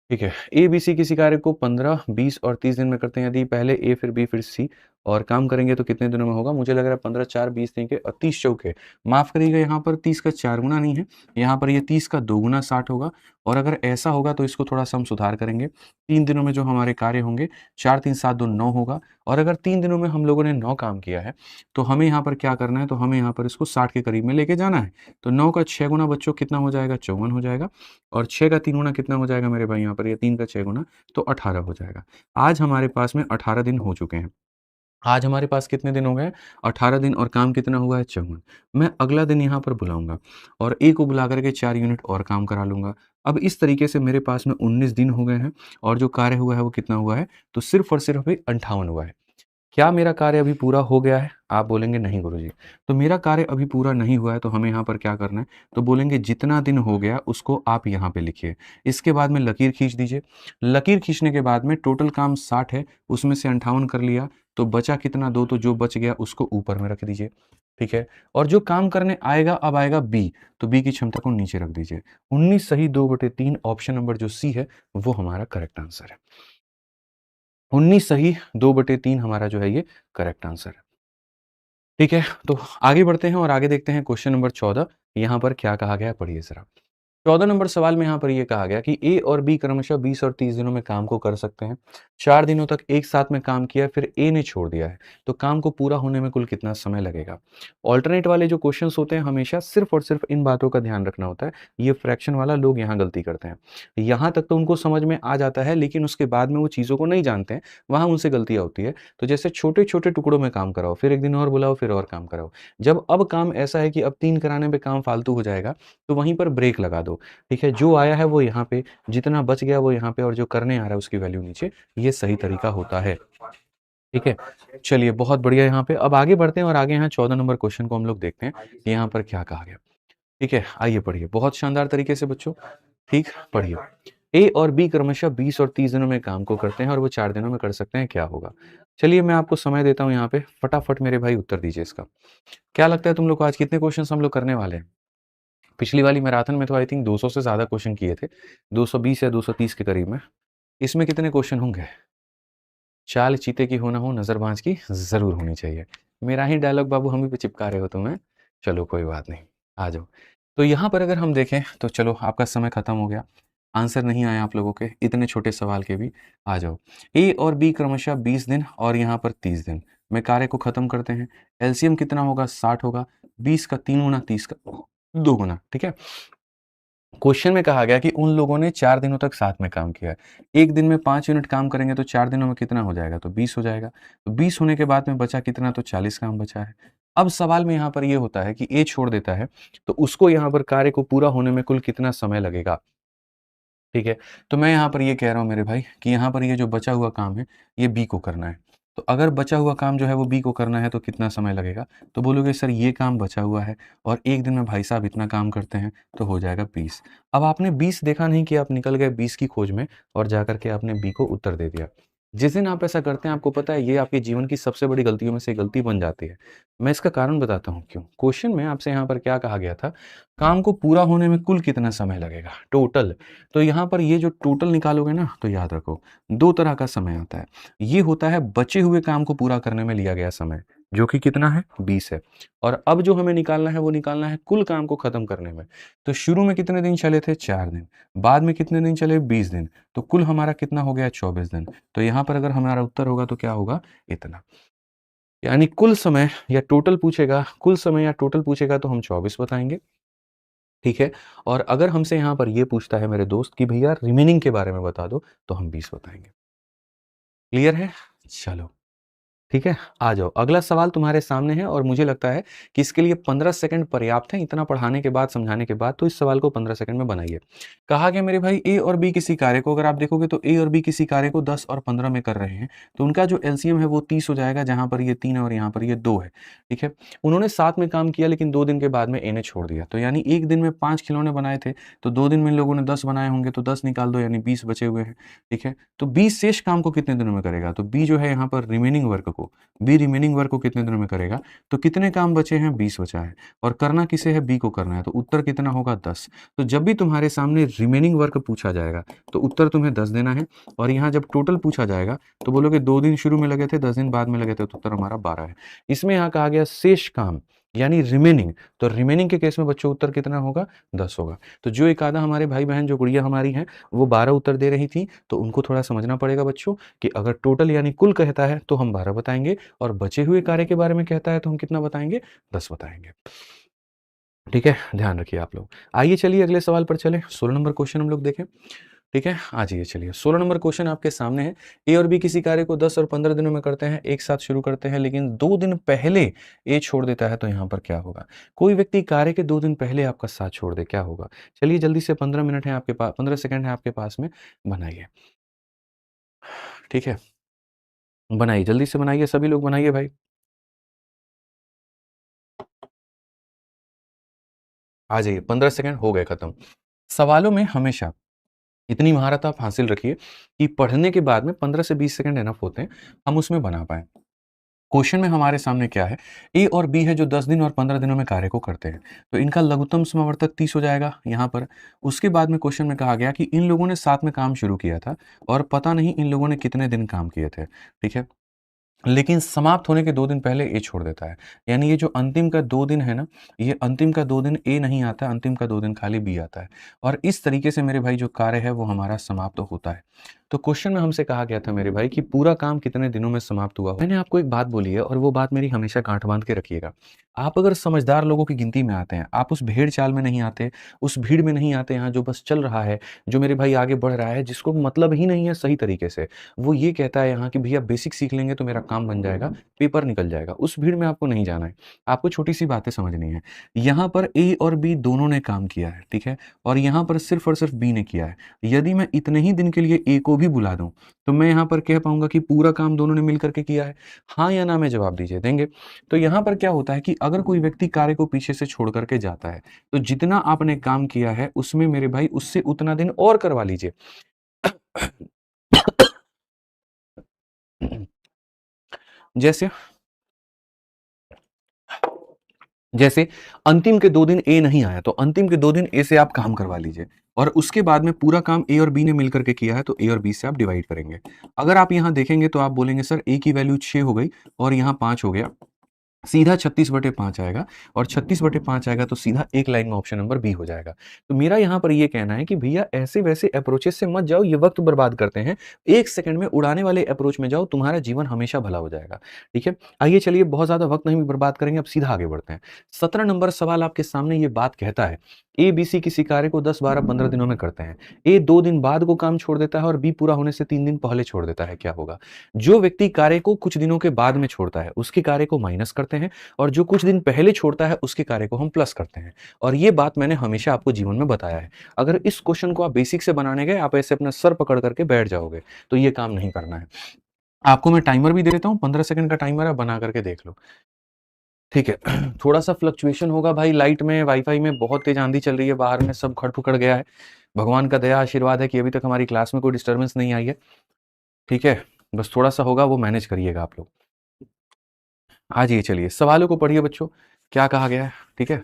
ठीक है, ए, बी, सी किसी कार्य को 15, 20 और 30 दिन में करते हैं। यदि पहले ए फिर बी फिर सी और काम करेंगे तो कितने दिनों में होगा? मुझे लग रहा है 15 4 20 3 के 30 चौके, माफ़ करिएगा, यहाँ पर 30 का 4 गुना नहीं है, यहाँ पर ये 30 का 2 गुना 60 होगा। और अगर ऐसा होगा तो इसको थोड़ा-सा हम सुधार करेंगे। 3 दिनों में जो हमारे कार्य होंगे, 4 3 7 2 9 होगा, और अगर 3 दिनों में हम लोगों ने 9 काम किया है, तो हमें यहाँ पर क्या करना है? तो हमें यहाँ पर इसको 60 के करीब में लेके जाना है। तो 9 का 6 गुना बच्चों कितना हो जाएगा? 54 हो जाएगा, और 6 का 3 गुना कितना हो जाएगा मेरे भाई? यहाँ पर ये 3 का 6 गुना तो 18 हो जाएगा। आज हमारे पास में 18 दिन हो चुके हैं। आज हमारे पास कितने दिन हो गए? 18 दिन, और काम कितना हुआ है? 54। मैं अगला दिन यहाँ पर बुलाऊँगा और ए को बुला कर के 4 यूनिट और काम करा लूँगा। अब इस तरीके से मेरे पास में 19 दिन हो गए हैं, और जो कार्य हुआ है वो कितना हुआ है? तो सिर्फ़ और सिर्फ़ 58 हुआ है। क्या मेरा कार्य अभी पूरा हो गया है? आप बोलेंगे नहीं गुरुजी। तो मेरा कार्य अभी पूरा नहीं हुआ है, तो हमें यहाँ पर क्या करना है? तो बोलेंगे जितना दिन हो गया उसको आप यहाँ पे लिखिए। इसके बाद में लकीर खींच दीजिए। लकीर खींचने के बाद में टोटल काम 60 है, उसमें से 58 कर लिया, तो बचा कितना? 2, तो जो बच गया उसको ऊपर में रख दीजिए। ठीक है? और जो काम करने आएगा, अब आएगा बी, तो बी की क्षमता को नीचे रख दीजिए। 19 सही 2/3, ऑप्शन नंबर जो सी है वो हमारा करेक्ट आंसर है। 19 सही 2/3 हमारा जो है ये करेक्ट आंसर है। ठीक है, तो आगे बढ़ते हैं और आगे देखते हैं क्वेश्चन नंबर 14, यहाँ पर क्या कहा गया है, पढ़िए ज़रा। 14 नंबर सवाल में यहाँ पर ये कहा गया कि ए और बी क्रमशः 20 और 30 दिनों में काम को कर सकते हैं। 4 दिनों तक एक साथ में काम किया, फिर ए ने छोड़ दिया है, तो काम को पूरा होने में कुल कितना समय लगेगा? ऑल्टरनेट वाले जो क्वेश्चंस होते हैं हमेशा सिर्फ और सिर्फ इन बातों का ध्यान रखना होता है। ये फ्रैक्शन वाला लोग यहाँ गलती करते हैं। यहाँ तक तो उनको समझ में आ जाता है, लेकिन उसके बाद में वो चीज़ों को नहीं जानते हैं, वहाँ उनसे गलतियाँ होती है। तो जैसे छोटे-छोटे टुकड़ों में काम कराओ, फिर 1 दिन और बुलाओ, फिर और काम कराओ। जब अब काम ऐसा है कि अब 3 कराने पे काम फालतू हो जाएगा, तो वहीं पर ब्रेक लगा दो। ठीक है? जो आया है वो यहाँ पे, जितना बच गया वो यहाँ पे और जो करने आ रहा है उसकी वैल्यू नीचे, ये सही तरीका होता है। ठीक है? चलिए बहुत बढ़िया यहाँ पे। अब आगे बढ़ते हैं और आगे यहाँ 14 नंबर क्वेश्चन को हम लोग देखते हैं, कि यहाँ पर क्या कहा गया। ठीक है? आइए पढ़िए, बहुत शानदार तरीके से बच्चों, ठीक? पढ़िए। ए और बी क्रमशः 20 और 30 दिनों में काम को करते हैं और वो 4 दिनों में कर सकते हैं, क्या होगा? चलिए मैं आपको समय देता हूँ यहाँ पे, फटाफट मेरे भाई उत्तर दीजिए इसका। क्या लगता है तुम लोग को आज कितने क्वेश्चन्स हम लोग करने वाले हैं? पिछली वाली मैराथन में तो आई थिंक 200 से ज़्यादा क्वेश्चन किए थे, 220 या 230 के करीब में। इसमें कितने क्वेश्चन होंगे? चाल चीते की हो ना हो, नज़र बाज की ज़रूर होनी चाहिए। मेरा ही डायलॉग बाबू हम ही पे चिपका रहे हो तुम्हें। चलो कोई बात नहीं, आ जाओ। तो यहाँ पर अगर हम देखें तो चलो आपका समय खत्म हो गया। आंसर नहीं आया आप लोगों के इतने छोटे सवाल के भी। आ जाओ। ए और बी क्रमशः 20 दिन और यहाँ पर 30 दिन में कार्य को खत्म करते हैं। एलसीएम कितना होगा? 60 होगा। 20 का 3 गुना, 30 का 2 गुना, ठीक है? क्वेश्चन में कहा गया कि उन लोगों ने 4 दिनों तक साथ में काम किया है। 1 दिन में 5 यूनिट काम करेंगे तो 4 दिनों में कितना हो जाएगा? तो 20 हो जाएगा। तो 20 होने के बाद में बचा कितना? तो 40 काम बचा है। अब सवाल में यहाँ पर ये होता है कि ए छोड़ देता है, तो उसको यहाँ पर कार्य को पूरा होने में कुल कितना समय लगेगा? ठीक है? तो मैं यहाँ पर ये कह रहा हूँ मेरे भाई कि यहाँ पर ये जो बचा हुआ काम है, ये बी को करना है। तो अगर बचा हुआ काम जो है वो बी को करना है तो कितना समय लगेगा? तो बोलोगे सर ये काम बचा हुआ है और 1 दिन में भाई साहब इतना काम करते हैं तो हो जाएगा 20। अब आपने 20 देखा नहीं कि आप निकल गए 20 की खोज में और जाकर के आपने बी को उत्तर दे दिया। जिस दिन आप ऐसा करते हैं आपको पता है ये आपके जीवन की सबसे बड़ी गलतियों में से एक गलती बन जाती है। मैं इसका कारण बताता हूँ क्यों? क्वेश्चन में आपसे यहाँ पर क्या कहा गया था? काम को पूरा होने में कुल कितना समय लगेगा? टोटल। तो यहाँ पर ये जो टोटल निकालोगे ना तो याद रखो 2 तरह का समय आता है। ये होता है बचे हुए काम को पूरा करने में लिया गया समय, जो कि कितना है? 20 है। और अब जो हमें निकालना है वो निकालना है कुल काम को खत्म करने में। तो शुरू में कितने दिन चले थे? 4 दिन। बाद में कितने दिन चले? 20 दिन। तो कुल हमारा कितना हो गया? 24 दिन। तो यहाँ पर अगर हमारा उत्तर होगा तो क्या होगा? इतना। यानी कुल समय या टोटल पूछेगा, कुल समय या टोटल पूछेगा तो हम 24 बताएँगे। ठीक है? और अगर हमसे यहाँ पर ये पूछता है मेरे दोस्त कि भैया रिमेनिंग के बारे में बता दो, तो हम 20 बताएँगे। क्लियर है? चलो। ठीक है? आ जाओ, अगला सवाल तुम्हारे सामने है और मुझे लगता है कि इसके लिए 15 सेकंड पर्याप्त हैं, इतना पढ़ाने के बाद, समझाने के बाद, तो इस सवाल को 15 सेकंड में बनाइए। कहा गया मेरे भाई ए और बी किसी कार्य को अगर आप देखोगे तो ए और बी किसी कार्य को 10 और 15 में कर रहे हैं, तो उनका जो एलसीएम है वो 30 हो जाएगा, जहाँ पर ये 3 है और यहाँ पर ये 2 है, ठीक है? उन्होंने साथ में काम किया लेकिन 2 दिन के बाद में ए ने छोड़ दिया, तो यानी 1 दिन में 5 खिलौने बनाए थे, तो 2 दिन में इन लोगों ने 10 बनाए होंगे, तो 10 निकाल दो यानी 20 बचे हुए हैं, ठीक है? तो 20 शेष काम को कितने दिनों में करेगा? तो बी जो है यहाँ पर रिमेनिंग वर्क को बी रिमेनिंग वर्क को कितने दिनों में करेगा? तो कितने काम बचे हैं? 20 बचा है और करना किसे है? बी को करना है, तो उत्तर कितना होगा? 10। तो जब भी तुम्हारे सामने रिमेनिंग वर्क पूछा जाएगा, तो उत्तर तुम्हें 10 देना है और यहाँ जब टोटल पूछा जाएगा, तो बोलोगे 2 दिन शुरू में लगे थे, 10 दिन बाद में लगे थे, तो उत्तर हमारा 12 है। इसमें यहाँ कहा गया शेष काम यानी रिमेनिंग, तो रिमेनिंग के केस में बच्चों उत्तर कितना होगा? 10 होगा। तो जो एक आधा हमारे भाई-बहन जो गुड़िया हमारी हैं, वो 12 उत्तर दे रही थी, तो उनको थोड़ा समझना पड़ेगा बच्चों कि अगर टोटल यानी कुल कहता है, तो हम 12 बताएँगे और बचे हुए कार्य के बारे में कहता है तो हम कितना बताएँगे? 10 बताएँगे। ठीक है? ध्यान रखिए आप लोग। आइए चलिए अगले सवाल पर चलें, 16 नंबर क्वेश्चन हम लोग देखें। ठीक है? आ जाइए चलिए, 16 नंबर क्वेश्चन आपके सामने है। ए और बी किसी कार्य को 10 और 15 दिनों में करते हैं, एक साथ शुरू करते हैं लेकिन 2 दिन पहले ए छोड़ देता है तो यहाँ पर क्या होगा? कोई व्यक्ति कार्य के 2 दिन पहले आपका साथ छोड़ दे, क्या होगा? चलिए जल्दी से 15 मिनट है आपके पास, 15 सेकंड है आपके पास में, बनाइए। ठीक है? बनाइए, जल्दी से बनाइए, सभी लोग बनाइए भाई। आ जाइए, 15 सेकंड हो गए खत्म। सवालों में हमेशा इतनी महारत आप हासिल रखिए कि पढ़ने के बाद में 15 से 20 सेकंड इनफ होते हैं, हम उसमें बना पाएँ। क्वेश्चन में हमारे सामने क्या है? ए और बी है जो 10 दिन और 15 दिनों में कार्य को करते हैं। तो इनका लघुत्तम समावर्तक 30 हो जाएगा यहाँ पर। उसके बाद में क्वेश्चन में कहा गया कि इन लोगों ने साथ में काम शुरू किया था और पता नहीं इन लोगों ने कितने दिन काम किए थे, ठीक है? लेकिन समाप्त होने के 2 दिन पहले ए छोड़ देता है। यानी ये जो अंतिम का 2 दिन है ना, ये अंतिम का 2 दिन ए नहीं आता, अंतिम का 2 दिन खाली बी आता है। और इस तरीके से मेरे भाई जो कार्य है वो हमारा समाप्त होता है। तो क्वेश्चन में हमसे कहा गया था मेरे भाई कि पूरा काम कितने दिनों में समाप्त हुआ हो? मैंने आपको एक बात बोली है और वो बात मेरी हमेशा गाँठ बाँध के रखिएगा। आप अगर समझदार लोगों की गिनती में आते हैं, आप उस भेड़-चाल में नहीं आते, उस भीड़ में नहीं आते यहाँ जो बस चल रहा है, जो मेरे भाई आगे बढ़ रहा है, जिसको मतलब ही नहीं है सही तरीके से। वो ये कहता है यहाँ कि भैया बेसिक सीख लेंगे तो मेरा काम बन जाएगा, पेपर निकल जाएगा। उस भीड़ में आपको नहीं जाना है। आपको छोटी-सी बातें समझनी है। यहाँ पर ए और बी दोनों ने काम किया है, ठीक है? और यहाँ पर सिर्फ़ और सिर्फ़ बी ने किया है। यदि मैं इतने ही दिन के लिए ए को भी बुला दूँ, तो मैं यहाँ पर कह पाऊँगा कि पूरा काम दोनों ने मिल कर के किया है। हाँ या ना में जवाब दीजिए, देंगे? तो यहाँ पर क्या होता है कि अगर कोई व्यक्ति कार्य को पीछे से छोड़ कर के जाता है, तो जितना आपने काम किया है, उसमें मेरे भाई उससे उतना दिन और करवा लीजिए। जैसे जैसे अंतिम के 2 दिन ए नहीं आया, तो अंतिम के 2 दिन ए से आप काम करवा लीजिए और उसके बाद में पूरा काम ए और बी ने मिलकर के किया है, तो ए और बी से आप डिवाइड करेंगे। अगर आप यहाँ देखेंगे तो आप बोलेंगे सर ए की वैल्यू 6 हो गई और यहाँ 5 हो गया। सीधा 36/5 आएगा और 36/5 आएगा तो सीधा एक लाइन में ऑप्शन नंबर बी हो जाएगा। तो मेरा यहाँ पर ये कहना है कि भैया ऐसे-वैसे अप्रोचेस से मत जाओ, ये वक़्त बर्बाद करते हैं। 1 सेकंड में उड़ाने वाले अप्रोच में जाओ, तुम्हारा जीवन हमेशा भला हो जाएगा। ठीक है? आइए चलिए बहुत ज़्यादा वक़्त नहीं बर्बाद करेंगे, अब सीधा आगे बढ़ते हैं। 17 नंबर सवाल आपके सामने ये बात कहता है, ए, बी, सी किसी कार्य को 10, 12, 15 दिनों में करते हैं। ए 2 दिन बाद को काम छोड़ देता है और बी पूरा होने से 3 दिन पहले छोड़ देता है, क्या होगा? जो व्यक्ति कार्य को कुछ दिनों के बाद में छोड़ता है, उसके कार्य को माइनस करते हैं और जो कुछ दिन पहले छोड़ता है उसके कार्य को हम प्लस करते हैं। और ये बात मैंने हमेशा आपको जीवन में बताया है। अगर इस क्वेश्चन को आप बेसिक से बनाने गए, आप ऐसे अपना सर पकड़ करके बैठ जाओगे, तो ये काम नहीं करना है। आपको मैं टाइमर भी दे देता हूँ, 15 सेकंड का टाइमर है, बना करके देख लो। ठीक है, थोड़ा-सा फ्लक्चुएशन होगा भाई लाइट में, वाई-फाई में, बहुत तेज़ आंधी चल रही है, बाहर में सब खड़-खुकड़ गया है। भगवान का दया आशीर्वाद है कि अभी तक हमारी क्लास में कोई डिस्टर्बेंस नहीं आई है। ठीक है? बस थोड़ा-सा होगा, वो मैनेज करिएगा आप लोग। हाँ जी, चलिए सवालों को पढ़िए बच्चों, क्या कहा गया है, ठीक है?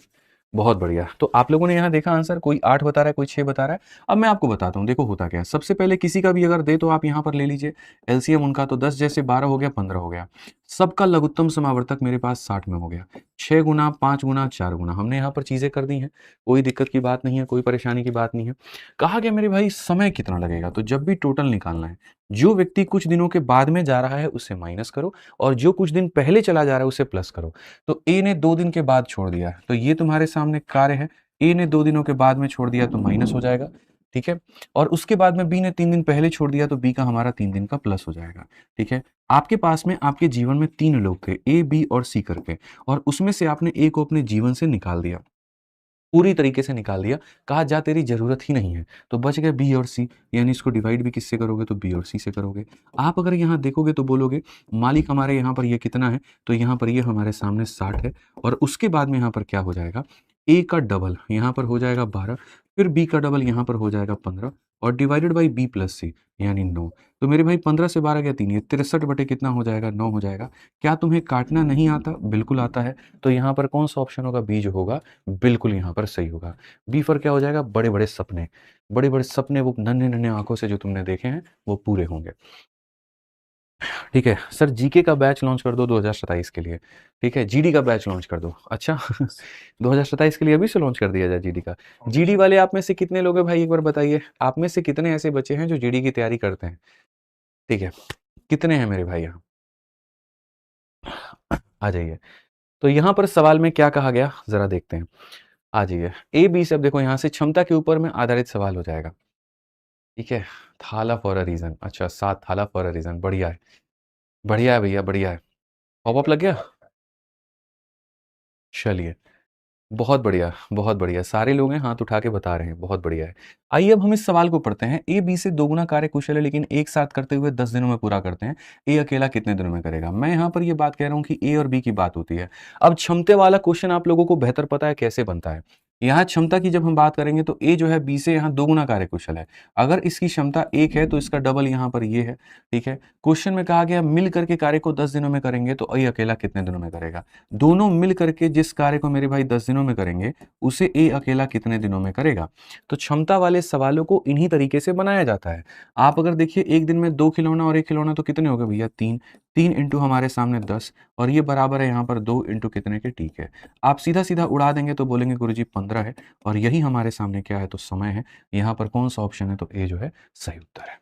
बहुत बढ़िया। तो आप लोगों ने यहाँ देखा आंसर, कोई 8 बता रहा है, कोई 6 बता रहा है। अब मैं आपको बताता हूँ, देखो होता क्या है। सबसे पहले किसी का भी अगर दे तो आप यहाँ पर ले लीजिए एलसीएम उनका, तो 10 जैसे 12 हो गया, 15 हो गया। सबका लघुत्तम समावर्तक मेरे पास 60 में हो गया। 6 गुना, 5 गुना, 4 गुना हमने यहाँ पर चीज़ें कर दी हैं। कोई दिक्कत की बात नहीं है, कोई परेशानी की बात नहीं है। कहा गया मेरे भाई समय कितना लगेगा, तो जब भी टोटल निकालना है, जो व्यक्ति कुछ दिनों के बाद में जा रहा है उससे माइनस करो और जो कुछ दिन पहले चला जा रहा है उसे प्लस करो। तो ए ने 2 दिन के बाद छोड़ दिया, तो ये तुम्हारे सामने कार्य है। ए ने 2 दिनों के बाद में छोड़ दिया तो माइनस हो जाएगा, ठीक है? और उसके बाद में बी ने 3 दिन पहले छोड़ दिया तो बी का हमारा 3 दिन का प्लस हो जाएगा, ठीक है? आपके पास में आपके जीवन में 3 लोग थे, ए, बी और सी करके, और उसमें से आपने ए को अपने जीवन से निकाल दिया। पूरी तरीके से निकाल दिया, कहा जा तेरी ज़रूरत ही नहीं है, तो बच गए बी और सी, यानी इसको डिवाइड भी किससे करोगे तो बी और सी से करोगे। आप अगर यहाँ देखोगे तो बोलोगे मालिक हमारे यहाँ पर ये कितना है, तो यहाँ पर ये हमारे सामने 60 है और उसके बाद में यहाँ पर क्या हो जाएगा, ए का डबल यहाँ पर हो जाएगा 12, फिर बी का डबल यहाँ पर हो जाएगा 15 और डिवाइडेड बाई बी प्लस सी यानी 9। तो मेरे भाई 15 से 12 गया 3, ये 63 बटे कितना हो जाएगा, 9 हो जाएगा। क्या तुम्हें काटना नहीं आता? बिल्कुल आता है। तो यहाँ पर कौन सा ऑप्शन होगा, बी जो होगा बिल्कुल यहाँ पर सही होगा। बी फॉर क्या हो जाएगा, बड़े-बड़े सपने। बड़े-बड़े सपने वो नन्हे-नन्हे आँखों से जो तुमने देखे हैं, वो पूरे होंगे। ठीक है, सर जीके का बैच लॉन्च कर दो 2027 के लिए। ठीक है, जीडी का बैच लॉन्च कर दो। अच्छा 2027 के लिए अभी से लॉन्च कर दिया जाए जीडी का। जीडी वाले आप में से कितने लोग हैं भाई एक बार बताइए? आप में से कितने ऐसे बच्चे हैं जो जीडी की तैयारी करते हैं? ठीक है, कितने हैं मेरे भाई यहाँ? आ जाइए। तो यहाँ पर सवाल में क्या कहा गया, ज़रा देखते हैं। आ जाइए। ए, बी से अब देखो यहाँ से क्षमता के ऊपर में आधारित सवाल हो जाएगा। ठीक है, थाला फॉर अ रीज़न, अच्छा 7 थाला फॉर अ रीज़न, बढ़िया है। बढ़िया है भैया, बढ़िया है। पॉपअप लग गया? चलिए, बहुत बढ़िया, बहुत बढ़िया। सारे लोग हैं हाथ उठा के बता रहे हैं, बहुत बढ़िया है। आइए अब हम इस सवाल को पढ़ते हैं। ए, बी से दोगुना कार्य कुशल है लेकिन एक साथ करते हुए 10 दिनों में पूरा करते हैं। ए अकेला कितने दिनों में करेगा? मैं यहाँ पर ये बात कह रहा हूँ कि ए और बी की बात होती है। अब क्षमता वाला क्वेश्चन आप लोगों को बेहतर पता है कैसे बनता है। यहाँ क्षमता की जब हम बात करेंगे तो ए जो है बी से यहाँ दोगुना कार्य कुशल है। अगर इसकी क्षमता 1 है तो इसका डबल यहाँ पर ये है, ठीक है? क्वेश्चन में कहा गया मिल करके कार्य को 10 दिनों में करेंगे तो ए अकेला कितने दिनों में करेगा? दोनों मिल करके जिस कार्य को मेरे भाई 10 दिनों में करेंगे, उसे ए अकेला कितने दिनों में करेगा? तो क्षमता वाले सवालों को इन्हीं तरीके से बनाया जाता है। आप अगर देखिए एक दिन में 2 खिलौना और 1 खिलौना तो कितने हो गए भैया 3, 3 इंटू हमारे सामने 10 और ये बराबर है यहाँ पर 2 इंटू कितने के, ठीक है। आप सीधा सीधा उड़ा देंगे तो बोलेंगे गुरुजी 15 है और यही हमारे सामने क्या है, तो समय है। यहाँ पर कौन सा ऑप्शन है, तो ए जो है सही उत्तर है।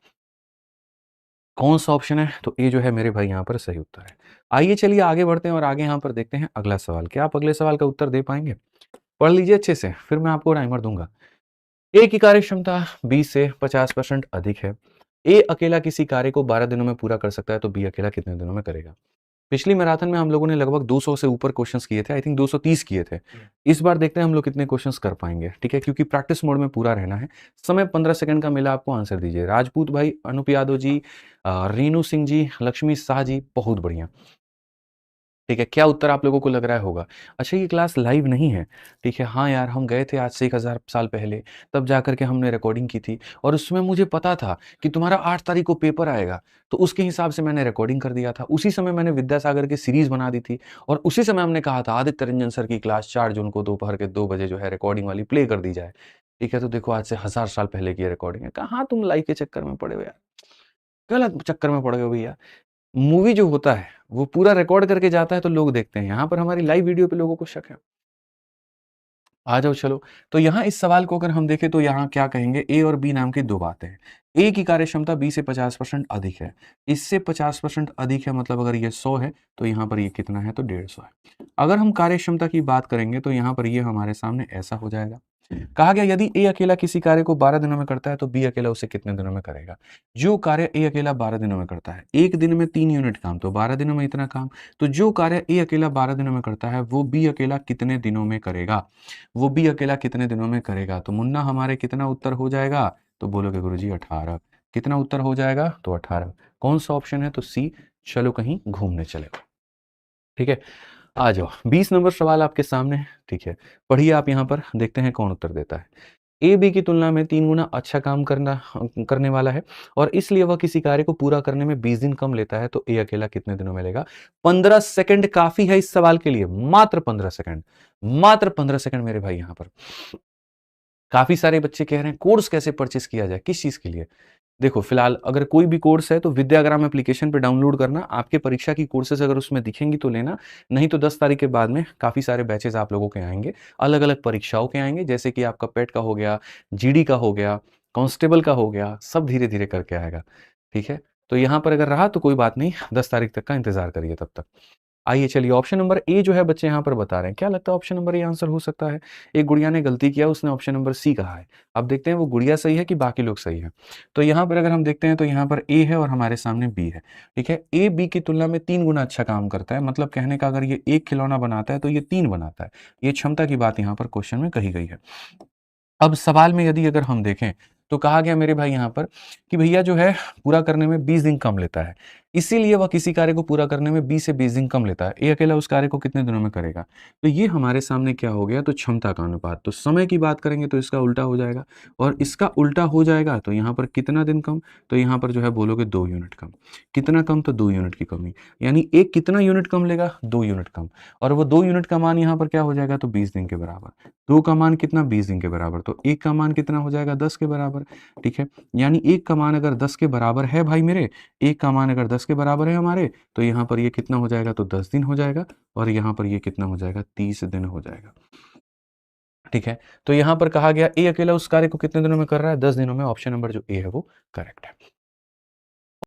कौन सा ऑप्शन है, तो ए जो है मेरे भाई यहाँ पर सही उत्तर है। आइए चलिए आगे बढ़ते हैं और आगे यहाँ पर देखते हैं अगला सवाल। क्या आप अगले सवाल का उत्तर दे पाएंगे? पढ़ लीजिए अच्छे से, फिर मैं आपको टाइमर दूंगा। ए की कार्य क्षमता 20 से 50% अधिक है। ए अकेला किसी कार्य को 12 दिनों में पूरा कर सकता है, तो बी अकेला कितने दिनों में करेगा? पिछली मैराथन में हम लोगों ने लगभग 200 से ऊपर क्वेश्चंस किए थे, आई थिंक 230 किए थे। इस बार देखते हैं हम लोग कितने क्वेश्चंस कर पाएंगे, ठीक है, क्योंकि प्रैक्टिस मोड में पूरा रहना है। समय 15 सेकंड का मिला, आपको आंसर दीजिए। राजपूत भाई, अनूप यादव जी, रीनू सिंह जी, लक्ष्मी शाह जी, बहुत बढ़िया। ठीक है, क्या उत्तर आप लोगों को लग रहा है होगा? अच्छा, ये क्लास लाइव नहीं है, ठीक है। हाँ यार, हम गए थे आज से 1000 साल पहले, तब जाकर के हमने रिकॉर्डिंग की थी और उसमें मुझे पता था कि तुम्हारा 8 तारीख को पेपर आएगा, तो उसके हिसाब से मैंने रिकॉर्डिंग कर दिया था। उसी समय मैंने विद्यासागर की सीरीज बना दी थी और उसी समय हमने कहा था आदित्य रंजन सर की क्लास 4 जून को दोपहर के 2 बजे जो है रिकॉर्डिंग वाली प्ले कर दी जाए। ठीक है, तो देखो आज से 1000 साल पहले की रिकॉर्डिंग है। कहाँ तुम लाइव के चक्कर में पड़े हो यार, गलत चक्कर में पड़ गए हो भैया। मूवी जो होता है वो पूरा रिकॉर्ड करके जाता है तो लोग देखते हैं, यहाँ पर हमारी लाइव वीडियो पे लोगों को शक है। आ जाओ चलो। तो यहाँ इस सवाल को अगर हम देखें तो यहाँ क्या कहेंगे, ए और बी नाम की दो बातें हैं। ए की कार्यक्षमता बी से 50% अधिक है, इससे 50% अधिक है, मतलब अगर ये 100 है तो यहाँ पर ये कितना है, तो 150 है। अगर हम कार्यक्षमता की बात करेंगे तो यहाँ पर ये हमारे सामने ऐसा हो जाएगा। कहा गया यदि ए अकेला किसी कार्य को 12 दिनों में करता है तो बी अकेला उसे कितने दिनों में करेगा? जो कार्य ए अकेला 12 दिनों में करता है, एक दिन में 3 यूनिट काम, तो 12 दिनों में इतना काम। तो जो कार्य ए अकेला 12 दिनों में करता है वो बी अकेला कितने दिनों में करेगा? वो बी अकेला कितने दिनों में करेगा? तो मुन्ना हमारे कितना उत्तर हो जाएगा? तो बोलोगे गुरुजी 18। कितना उत्तर हो जाएगा? तो 18। कौन सा ऑप्शन है? तो सी। चलो कहीं घूमने चले। ठीक है, आ जाओ 20 नंबर सवाल आपके सामने है, ठीक है। पढ़िए आप, यहाँ पर देखते हैं कौन उत्तर देता है। ए बी की तुलना में 3 गुना अच्छा काम करने वाला है और इसलिए वह किसी कार्य को पूरा करने में 20 दिन कम लेता है, तो ए अकेला कितने दिनों में लेगा? 15 सेकंड काफी है इस सवाल के लिए, मात्र 15 सेकंड, मात्र 15 सेकंड मेरे भाई। यहां पर काफी सारे बच्चे कह रहे हैं कोर्स कैसे परचेस किया जाए, किस चीज के लिए? देखो, फिलहाल अगर कोई भी कोर्स है तो विद्याग्राम एप्लीकेशन पे डाउनलोड करना, आपके परीक्षा की कोर्सेज अगर उसमें दिखेंगी तो लेना, नहीं तो 10 तारीख के बाद में काफ़ी सारे बैचेज आप लोगों के आएंगे, अलग अलग परीक्षाओं के आएंगे, जैसे कि आपका पेट का हो गया, जीडी का हो गया, कांस्टेबल का हो गया, सब धीरे धीरे करके आएगा। ठीक है, तो यहाँ पर अगर रहा तो कोई बात नहीं, 10 तारीख तक का इंतजार करिए तब तक। आइए चलिए, ऑप्शन नंबर ए जो है बच्चे यहाँ पर बता रहे हैं, क्या लगता है ऑप्शन नंबर ए आंसर हो सकता है? एक गुड़िया ने गलती किया, उसने ऑप्शन नंबर सी कहा है। अब देखते हैं वो गुड़िया सही है कि बाकी लोग सही है। तो यहाँ पर अगर हम देखते हैं तो यहाँ पर ए है और हमारे सामने बी है। ठीक है, ए बी की तुलना में 3 गुना अच्छा काम करता है, मतलब कहने का अगर ये एक खिलौना बनाता है तो ये 3 बनाता है। ये क्षमता की बात यहाँ पर क्वेश्चन में कही गई है। अब सवाल में यदि अगर हम देखें तो कहा गया मेरे भाई यहाँ पर कि भैया जो है पूरा करने में 20 दिन कम लेता है, इसीलिए वह किसी कार्य को पूरा करने में 20 से 20 दिन कम लेता है। ए अकेला उस कार्य को कितने दिनों में करेगा? तो ये हमारे सामने क्या हो गया, तो क्षमता का अनुपात। तो समय की बात करेंगे तो इसका उल्टा हो जाएगा और इसका उल्टा हो जाएगा तो यहाँ पर कितना दिन कम, तो यहाँ पर जो है बोलोगे 2 यूनिट कम। कितना कम? तो 2 यूनिट की कमी, यानी एक कितना यूनिट कम लेगा? 2 यूनिट कम। और वो 2 यूनिट का मान यहाँ पर क्या हो जाएगा, तो 20 दिन के बराबर। 2 का मान कितना? 20 दिन के बराबर। तो 1 का मान कितना हो जाएगा? 10 के बराबर। ठीक है, यानी 1 का मान अगर 10 के बराबर है भाई मेरे, 1 का मान अगर 10 के बराबर है हमारे, तो यहाँ पर ये कितना हो जाएगा, तो 10 दिन हो जाएगा और यहाँ पर ये कितना हो जाएगा, 30 दिन हो जाएगा। ठीक है, तो यहाँ पर कहा गया ए अकेला उस कार्य को कितने दिनों में कर रहा है? 10 दिनों में। ऑप्शन नंबर जो ए है वो करेक्ट है।